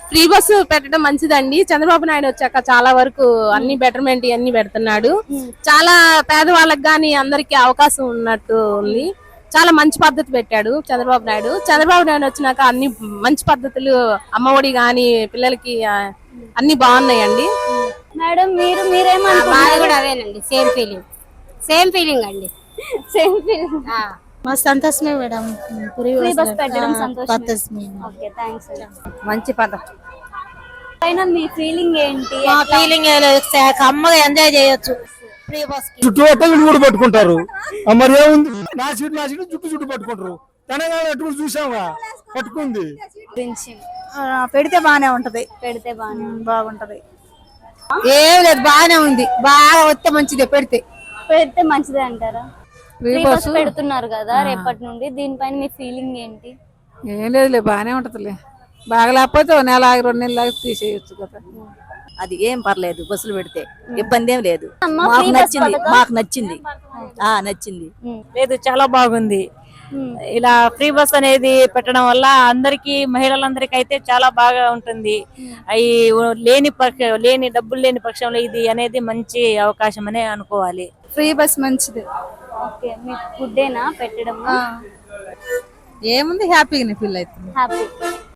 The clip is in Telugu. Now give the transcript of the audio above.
ఫ్రీ బస్సు పెట్టడం మంచిదండి. చంద్రబాబు నాయుడు వచ్చాక చాలా వరకు అన్ని బెటర్మెంట్ అన్ని పెడుతున్నాడు. చాలా పేదవాళ్ళకి గాని అందరికి అవకాశం ఉన్నట్టు ఉంది. చాలా మంచి పద్ధతి పెట్టాడు చంద్రబాబు నాయుడు. చంద్రబాబు నాయుడు వచ్చినాక అన్ని మంచి పద్ధతులు, అమ్మఒడి గాని పిల్లలకి అన్ని బాగున్నాయండి. మేడం మీరేమనుకుంటున్నారు? కూడా అవేనండి, సేమ్ ఫీలింగ్ అండి. Same feeling. మా సంతోషమే మేడం. ఫ్రీ బస్ పెట్టడం సంతోషమే. Okay, thanks. మంచి పదం. అయినా మీ ఫీలింగ్ ఏంటి? మా ఫీలింగ్ అమ్మగా ఎంజాయ్ చేయొచ్చు ఫ్రీ బస్ కి. చుట్టూ కూడా పట్టుకుంటారు. మరి ఏముంది, నా సీటు చుట్టూ పట్టుకుంటారు. తెలంగాణ ఎటు చూసాముగా పట్టుకుంది. పెడితే బానే ఉంటది. పెడితే బాగుంటది. ఏం లేదు, బానే ఉంది. బాగా వస్తే మంచిదే. పెడితే మంచిదే అంటారా? ఫ్రీ బస్ పెడుతున్నారు కదా రేపటి నుండి, దీనిపైన మీ ఫీలింగ్ ఏంటి? ఏం లేదులే, బానే ఉంటదిలే. బాగా లేకపోతే నెల 2 నెలలు తీసేయచ్చు కదా. అది ఏం పర్లేదు, బస్సులు పెడితే ఇబ్బంది ఏం లేదు. అమ్మా, మాకు free bus నచ్చింది. పథకం? మాకు నచ్చింది. నచ్చింది. లేదు, చాలా బాగుంది. ఇలా ఫ్రీ బస్ అనేది పెట్టడం వల్ల అందరికి, మహిళలందరికీ అయితే చాలా బాగా ఉంటుంది. అవి లేని డబ్బులు లేని పక్షంలో ఇది అనేది మంచి అవకాశం అనే అనుకోవాలి. ఫ్రీ బస్ మంచిది. ఓకే, మీకు ఫుడ్డేనా పెట్టడం? ఏముంది, హ్యాపీగానే ఫీల్ అవుతుంది. హ్యాపీ.